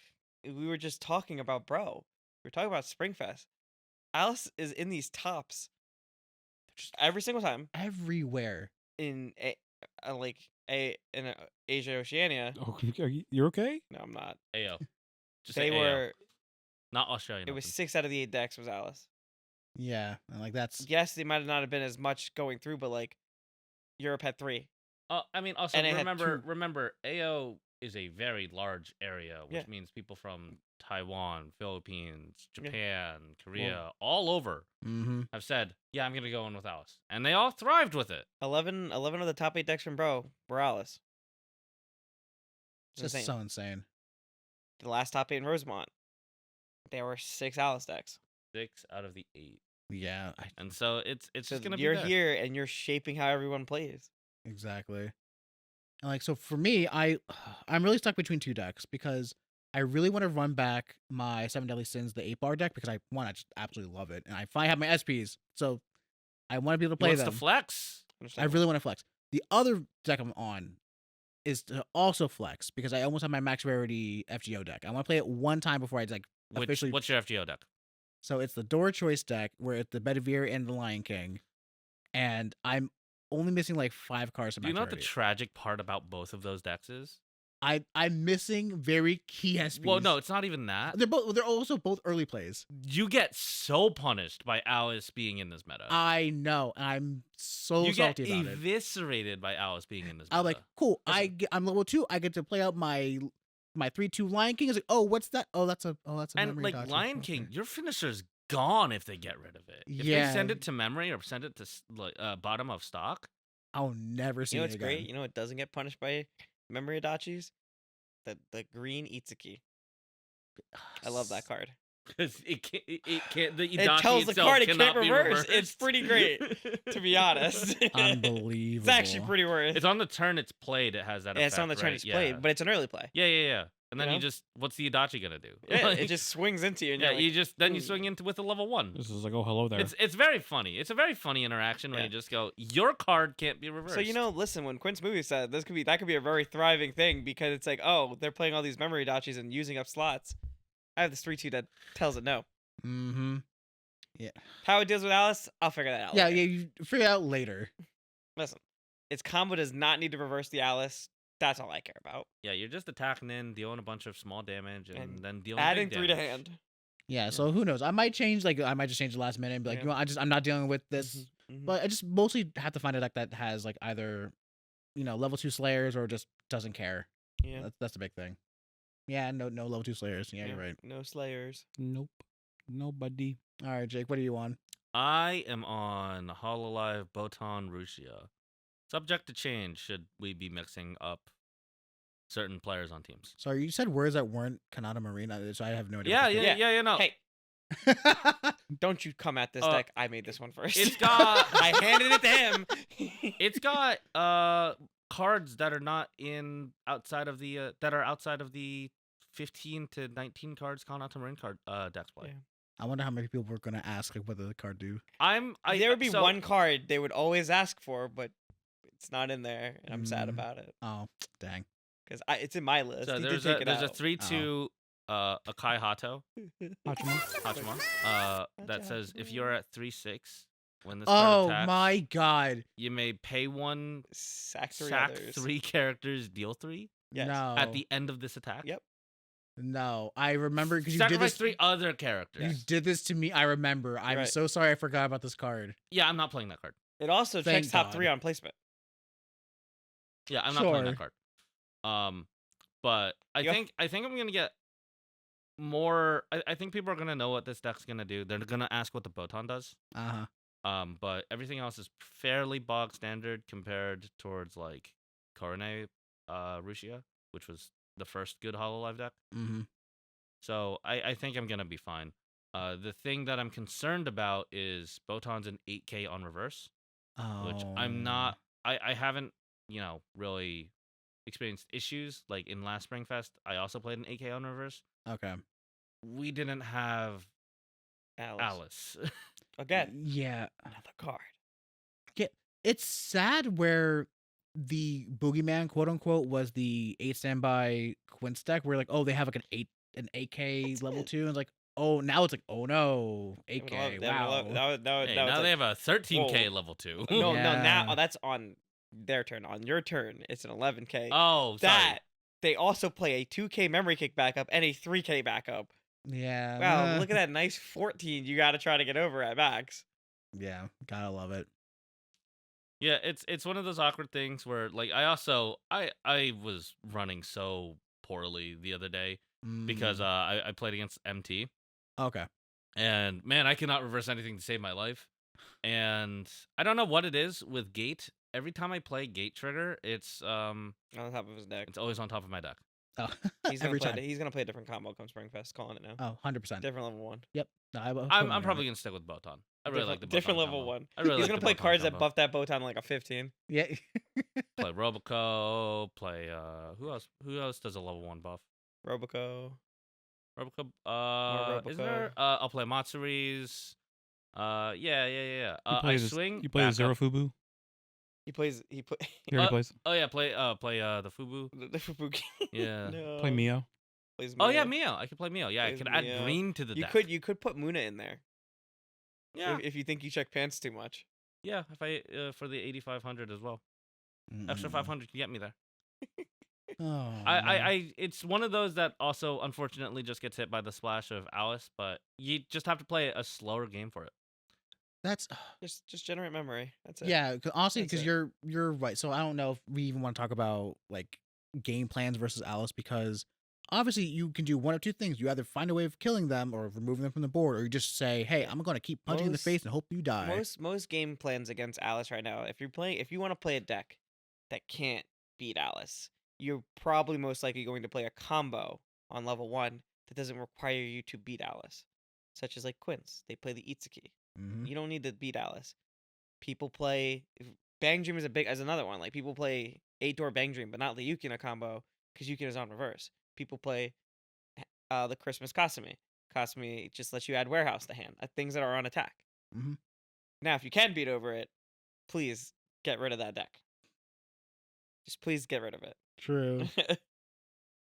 we were just talking about bro. We were talking about Springfest. Alice is in these tops Just every single time everywhere. in Asia Oceania. Oh, you're okay? No, I'm not. AO. Just They say AO. were. Not Australian. It was Open. 6 out of the 8 decks was Alice. Yeah, and like that's Yes, they might have not have been as much going through, but like Europe had 3. I mean, also And it had remember, AO is a very large area, which Yeah. means people from Taiwan, Philippines, Yeah. Japan, Korea, all over Mm-hmm. have said, "Yeah, I'm gonna go in with Alice," and they all thrived with it. 11 of the top 8 decks from Bro were Alice. It's It's just insane. so insane. The last top 8 in Rosemont, there were 6 Alice decks. 6 out of the 8, Yeah, and so it's So just gonna be you're there. here and you're shaping how everyone plays. exactly. And like, so for me, I'm really stuck between two decks because I really want to run back my Seven Deadly Sins, the 8-bar deck, because I just absolutely love it, and I finally have my SPs, so I want to be able to He play wants them. to flex. I Understandable. really want to flex. The other deck I'm on is to also flex because I almost have my max rarity FGO deck. I want to play it one time before I like officially. What's your FGO deck? So it's the Door Choice deck where it's the Bedivere and the Lion King, and I'm only missing like 5 cards. Do you know what the tragic part about both of those decks is? I'm missing very key SPs. Well, no, it's not even that. They're also both early plays. You get so punished by Alice being in this meta. I know, and I'm so you get salty about it. eviscerated by Alice being in this meta. I'm like, cool. Listen. I'm level 2. I get to play out my 3/2 Lion King. Is like, oh, what's that? Oh, that's a and memory like dodge. Lion Okay. King, your finisher's gone if they get rid of it. If Yeah. they send it to memory or send it to bottom of stock, I'll never see You know it what's again. great? You know what doesn't get punished by memory adachis? The green Itsuki. I love that card. because it can't. The It Itachi tells the itself card it can't cannot be reverse. It's reversed. pretty great, to be honest. Unbelievable. It's actually pretty worth. It's on the turn it's played. It has that. Yeah, it's on the effect, turn right? it's played, but it's an early play. Yeah. And then You you know? just, what's the Adachi gonna do? Yeah, Like, it just swings into you. And yeah, you're you like, just then you "Ooh." swing into with a level 1. This is like, oh, hello there. It's very funny. It's a very funny interaction when Yeah. you just go, your card can't be reversed. So listen, when Quint's movie said that could be a very thriving thing because it's like, oh, they're playing all these memory adachis and using up slots. I have this 3/2 that tells it no. Mm-hmm. How it deals with Alice, I'll figure that out. Yeah, later. you figure it out later. Listen, its combo does not need to reverse the Alice. That's all I care about. Yeah, you're just attacking in, dealing a bunch of small damage, and And then dealing Adding big 3 to damage. hand. Yeah, so who knows? I might change. Like, I might just change the last minute and be like, Yeah. you know, I'm not dealing with this. Mhm. But I just mostly have to find a deck that has like either, level 2 Slayers or just doesn't care. Yeah. That's the big thing. Yeah, no level 2 Slayers. Yeah, you're right. No Slayers. Nope. Nobody. All right, Jake, what are you on? I am on Hololive Botan Rusia. Subject to change should we be mixing up certain players on teams. Sorry, you said words that weren't Kanata Marina, so I have no idea. Yeah, what the yeah, no. Hey, fuck- don't you come at this deck. I made this one first. It's got I handed it to him. it's got cards that are not outside of the 15 to 19 cards Kanata Marine card decks play. Yeah. I wonder how many people were gonna ask like what the card do. There would be so- one card they would always ask for, but it's not in there, and I'm sad Mm. about it Oh, dang. because it's in my list. So He did there's take a it there's a out. 3/2 Akai Hato Hachima. that says if you're at 3/6 when this Oh card attacks, my god. you may pay 1, Sack 3 sack others. 3 characters, deal 3 Yes. No. at the end of this attack. Yep. No, I remember because you did Sacrifice this. 3 other characters. You did this to me. I remember. I'm right. so sorry. I forgot about this card. Yeah, I'm not playing that card. It also Thank checks top God. 3 on placement. Yeah, I'm not playing that Sure. card. But I Yeah. think I'm gonna get more. I think people are gonna know what this deck's gonna do. They're gonna ask what the Botan does. Uh huh. But everything else is fairly bog standard compared towards like Korone Rusia, which was the first good Hololive deck. Mm-hmm. So I think I'm gonna be fine. The thing that I'm concerned about is Botan's an 8K on reverse, Oh. which I'm not. I haven't really experienced issues like in last Spring Fest. I also played an 8K on reverse. Okay. We didn't have Alice. Again, Yeah. another card. It's sad where the boogeyman, quote unquote, was the 8 standby Quince deck. Where like, oh, they have like an 8K That's level it. 2, and it's like, oh, now it's like, oh no, They would 8K. love- Wow. No, Hey, no, now it's they like, have a 13K whoa. level 2. no, Yeah. now that's on their turn. On your turn, it's an 11K. Oh, sorry. that they also play a 2K memory kick backup and a 3K backup. Yeah. Wow, look at that nice 14 you got to try to get over at max. Yeah, gotta love it. Yeah, it's one of those awkward things where like I was running so poorly the other day because Mm, I played against MT okay. and man, I cannot reverse anything to save my life. And I don't know what it is with Gate. Every time I play Gate Trigger, On the top of his deck. it's always on top of my deck. Oh, He's gonna every play. time. He's gonna play a different combo come Springfest. Calling it now. Oh, 100%. Different level 1. Yep. No, I will I'm put money on probably it. gonna stick with Botan. I really like the different Botan level combo. 1. I really He's like gonna the play Botan cards that combo. buff that Botan like a 15. Yeah. Play Roboco. Play who else? Who else does a level 1 buff? Roboco. Roboco. Roboco. Isn't there? I'll play Matsuris. Yeah. You play I this, swing. You play the back up. Zero Fubu? He plays. He put He already plays. Oh yeah, play the Fubu. the Fubuki. Yeah. No. Play Mio. Plays Oh yeah, Mio. Mio. I could play Mio. Yeah, I Plays could add Mio. green to the You deck. could put Muna in there. Yeah. If you think you check pants too much. Yeah. If I for the 8500 as well. Extra Mm. 500 can get me there. Oh, man. I it's one of those that also unfortunately just gets hit by the splash of Alice, but you just have to play a slower game for it. That's Just generate memory. That's it. yeah. Honestly, That's because it. you're right. So I don't know if we even want to talk about like game plans versus Alice because obviously you can do one of two things. You either find a way of killing them or removing them from the board, or you just say, "Hey, I'm going to keep punching you in the Most- face and hope you die." Most game plans against Alice right now, if you want to play a deck that can't beat Alice, you're probably most likely going to play a combo on level 1 that doesn't require you to beat Alice. Such as like Quince. They play the Itsuki. Mhm. You don't need to beat Alice. People play Bang Dream is another one. Like people play 8-door Bang Dream, but not the Yuki in a combo because Yuki is on reverse. People play the Christmas Kasumi. Kasumi just lets you add warehouse to hand, things that are on attack. Mhm. Now, if you can beat over it, please get rid of that deck. Just please get rid of it. True.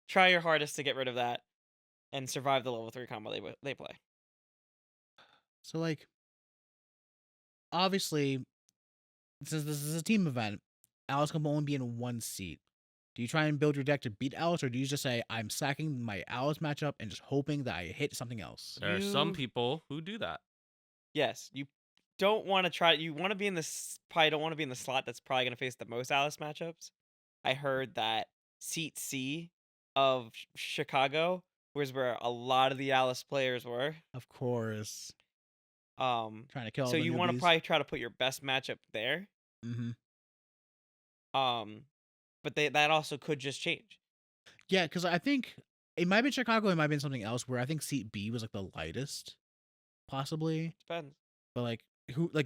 Try your hardest to get rid of that and survive the level 3 combo they play. So like, obviously, since this is a team event, Alice can only be in one seat. Do you try and build your deck to beat Alice, or do you just say, I'm sacking my Alice matchup and just hoping that I hit something else? There are some You- people who do that. Yes, you don't want to try. You want to be in this. Probably don't want to be in the slot that's probably going to face the most Alice matchups. I heard that seat C of Chicago was where a lot of the Alice players were. Of course. Um, Trying to kill all so the you want to newbies. probably try to put your best matchup there. Mm-hmm. But that also could just change. Yeah, because I think it might have been Chicago, it might have been something else where I think seat B was like the lightest, possibly. Depends. But like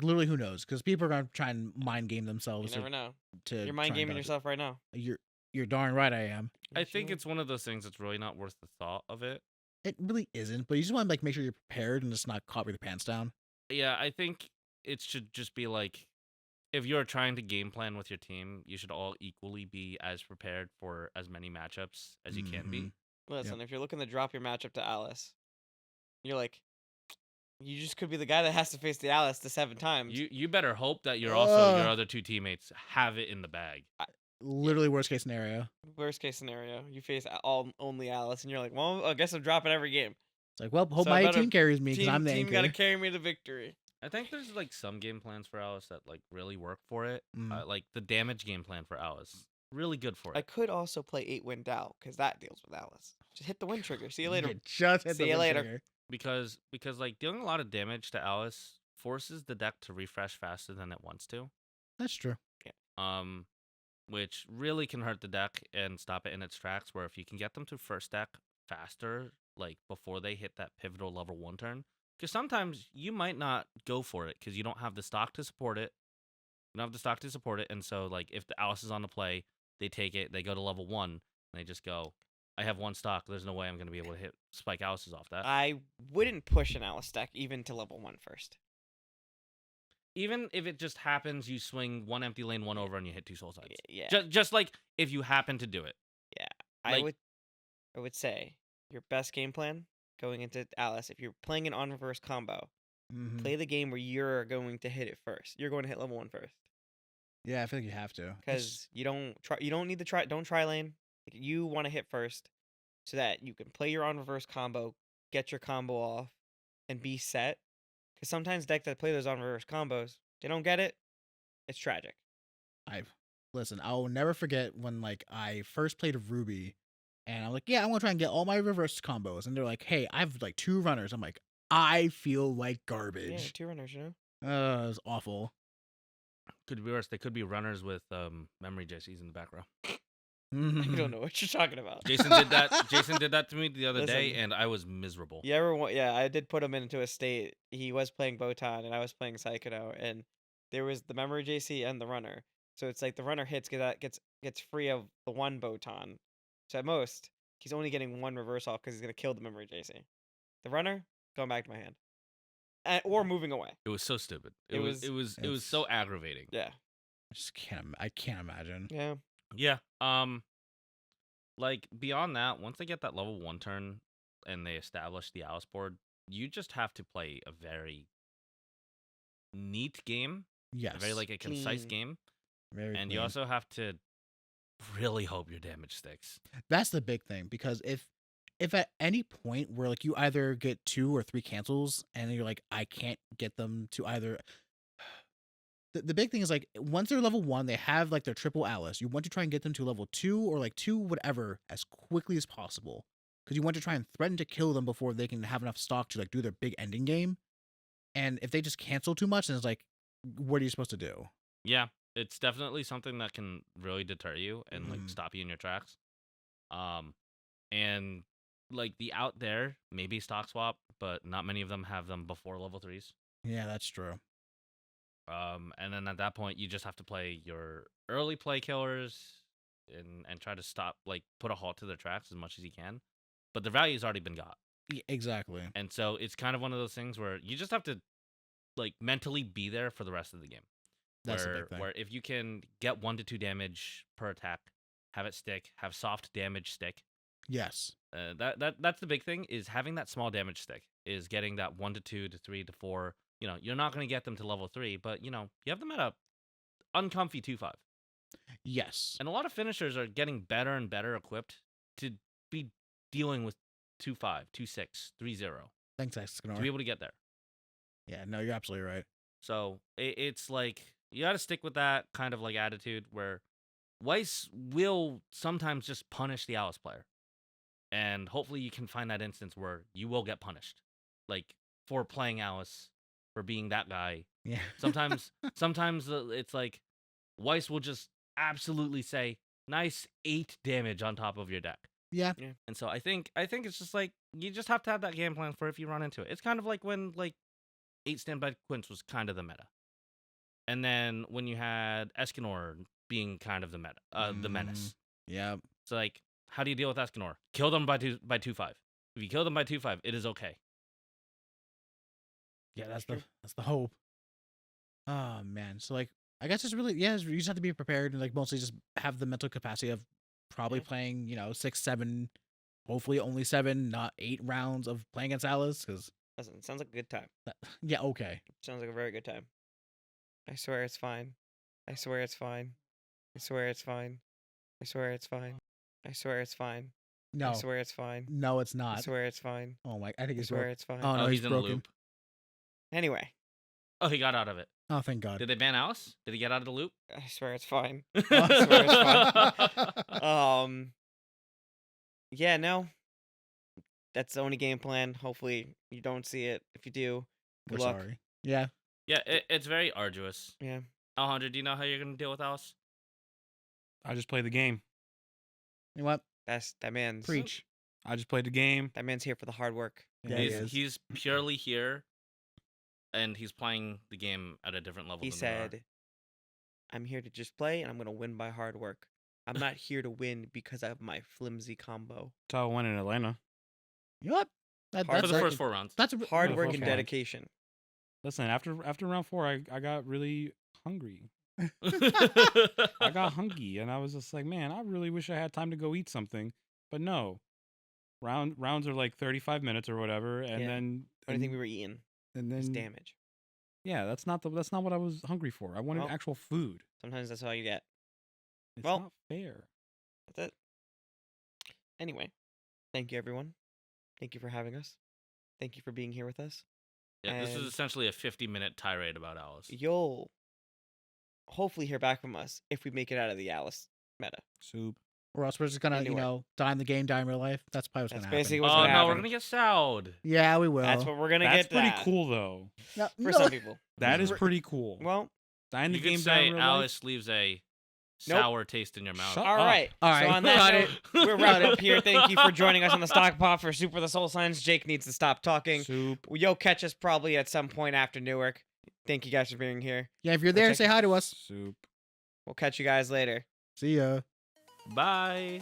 literally who knows? Because people are gonna try and mind game You themselves. never know. To You're mind try and gaming dodge it. yourself right now. You're darn right I am. I Yes, you think are. it's one of those things that's really not worth the thought of it. It really isn't, but you just want to like make sure you're prepared and just not caught with your pants down. Yeah, I think it should just be like if you're trying to game plan with your team, you should all equally be as prepared for as many matchups as you can be. Mhm. Listen, if you're looking to drop your matchup to Alice, you're like, you just could be the guy that has to face the Alice the 7 times. You better hope that you're also your Ugh. other two teammates have it in the bag. Literally worst case scenario. Worst case scenario, you face only Alice, and you're like, well, I guess I'm dropping every game. It's like, well, hope So I my better- team carries me because I'm the Team anchor. got to carry me to victory. I think there's like some game plans for Alice that like really work for it. Mm. Like the damage game plan for Alice, really good for I it. could also play 8-win Dow because that deals with Alice. Just hit the win trigger. See you later. You just hit See the you win later. trigger. Because like dealing a lot of damage to Alice forces the deck to refresh faster than it wants to. That's true. Which really can hurt the deck and stop it in its tracks. Where if you can get them to first deck faster, like before they hit that pivotal level 1 turn, because sometimes you might not go for it because you don't have the stock to support it. You don't have the stock to support it, and so like if the Alice is on the play, they take it, they go to level 1, and they just go, I have 1 stock. There's no way I'm gonna be able to hit spike Alice's off that. I wouldn't push an Alice deck even to level 1 first. Even if it just happens, you swing 1 empty lane, 1 over, and you hit 2 soul sides. Yeah. Just like if you happen to do it. I like- would say your best game plan going into Alice, if you're playing an on reverse combo, Mhm. play the game where you're going to hit it first. You're going to hit level 1 first. Yeah, I feel like you have to. Because you don't need to try lane. Like, you want to hit first so that you can play your on reverse combo, get your combo off, and be set. Because sometimes decks that play those on reverse combos, they don't get it. It's tragic. Listen, I'll never forget when like I first played Ruby, and I'm like, yeah, I want to try and get all my reverse combos, and they're like, hey, I have like 2 runners. I'm like, I feel like Yeah, garbage. 2 runners, you know. It was awful. Could be worse. They could be runners with memory JCs in the back row. I don't know what you're talking about. Jason did that. Jason did that to me the other day, Listen. and I was miserable. Yeah, I did put him into a state. He was playing Botan, and I was playing Psychono, and there was the memory JC and the runner. So it's like the runner gets free of the 1 Botan. So at most, he's only getting 1 reverse off because he's gonna kill the memory JC. The runner going back to my hand, or moving away. It was so stupid. It was- It was so aggravating. Yeah, I can't imagine. yeah. Yeah. Like beyond that, once they get that level 1 turn and they establish the Alice board, you just have to play a very neat game, Yes. a very like a concise Clean. game, Very and you clean. also have to really hope your damage sticks. That's the big thing, because if at any point where like you either get 2 or 3 cancels and you're like, I can't get them to either. The big thing is like once they're level 1, they have like their triple Alice. You want to try and get them to level 2 or like 2 whatever as quickly as possible, because you want to try and threaten to kill them before they can have enough stock to like do their big ending game. And if they just cancel too much, then it's like, what are you supposed to do? Yeah, it's definitely something that can really deter you and like Mhm. stop you in your tracks. And like the out there maybe stock swap, but not many of them have them before level 3s. Yeah, that's true. And then at that point, you just have to play your early play killers and try to stop, like, put a halt to their tracks as much as you can. But the value's already been got. Exactly. And so it's kind of one of those things where you just have to, like, mentally be there for the rest of the game. That's the where, big thing. Where if you can get 1 to 2 damage per attack, have it stick, have soft damage stick. Yes. That's the big thing, is having that small damage stick, is getting that 1 to 2 to 3 to 4. You know, you're not going to get them to level 3, but, you know, you have them at a uncomfy 2-5. Yes. And a lot of finishers are getting better and better equipped to be dealing with 2-5, 2-6, 3-0, Thanks, to be Escanor. able to get there. Yeah, no, you're absolutely right. So it's like, you got to stick with that kind of like attitude where Weiss will sometimes just punish the Alice player. And hopefully you can find that instance where you will get punished. Like, for playing Alice, for being that guy. Yeah. Sometimes it's like Weiss will just absolutely say, nice 8 damage on top of your deck. Yeah. And so I think it's just like, you just have to have that game plan for if you run into it. It's kind of like when like 8 standby Quince was kind of the meta. And then when you had Escanor being kind of the meta, the menace. Yeah. So like, how do you deal with Escanor? Kill them by 2-5. If you kill them by 2-5, it is okay. Yeah, that's the hope. Oh man. So like I guess it's really, you just have to be prepared and like mostly just have the mental capacity of probably Yeah. playing, 6, 7, hopefully only 7, not 8 rounds of playing against Alice, because Listen, it sounds like a good time. yeah, okay. Sounds like a very good time. I swear it's fine. I swear it's fine. I swear it's fine. I swear it's fine. I swear it's fine. No. I swear it's fine. No, it's I not. swear it's fine. Oh my, I think I he's swear broken. it's fine. Oh no, Oh, he's he's in a broken. loop. Anyway, Oh, he got out of it. Oh, thank God. Did they ban Alice? Did he get out of the loop? I swear it's fine. I swear it's fine. Yeah, no. That's the only game plan. Hopefully you don't see it. If you do, We're good luck. sorry. Yeah. Yeah, it's very arduous. Yeah. Alejandro, do you know how you're going to deal with Alice? I just play the game. You know what? That man's Preach. I just played the game. That man's here for the hard work. Yeah, he is. He's purely here, and he's playing the game at a different level He than we are. said, I'm here to just play and I'm gonna win by hard work. I'm not here to win because I have my flimsy combo. That's how I went in Atlanta. You know what? Hard For That's the like- first 4 rounds. That's Hard Yeah, work full and fun. dedication. Listen, after round 4, I got really hungry. I got hungry, and I was just like, man, I really wish I had time to go eat something. But no, rounds are like 35 minutes or whatever, and Yeah. then The only thing we were eating and was then damage. yeah, that's not what I was hungry for. I wanted Well, actual food. Sometimes that's all you get. It's well- not fair. That's it. Anyway, thank you everyone. Thank you for having us. Thank you for being here with us. Yeah, this is And- essentially a 50-minute tirade about Alice. Yo, hopefully hear back from us if we make it out of the Alice meta. Soup. Or else we're just gonna, Anyway. die in the game, die in real life. That's probably what's That's gonna basically happen. what's Oh gonna no, we're happen. gonna get soured. Yeah, we will. That's what we're gonna That's get. pretty that. cool though. No, for no. some people. That is Re- pretty cool. Well, Die in the You game, could die say in real Alice leaves a Nope. sour taste in your mouth. Shut all up. right. All So right, on that got note, it. we're wrapping up here. Thank you for joining us on the Stock Pot for Super the Soul Signs. Jake needs to stop talking. Soup. You'll catch us probably at some point after Newark. Thank you guys for being here. Yeah, if you're We'll there, check- say hi to us. Soup. We'll catch you guys later. See ya. Bye.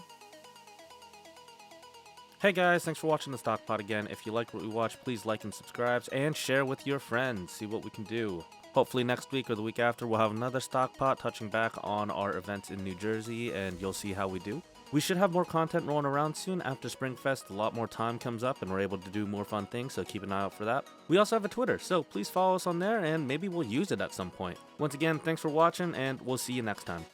Hey guys, thanks for watching the Stock Pod again. If you liked what we watched, please like and subscribe and share with your friends. See what we can do. Hopefully next week or the week after we'll have another Stock Pot touching back on our events in New Jersey, and you'll see how we do. We should have more content rolling around soon. After Springfest, a lot more time comes up and we're able to do more fun things, so keep an eye out for that. We also have a Twitter, so please follow us on there and maybe we'll use it at some point. Once again, thanks for watching and we'll see you next time.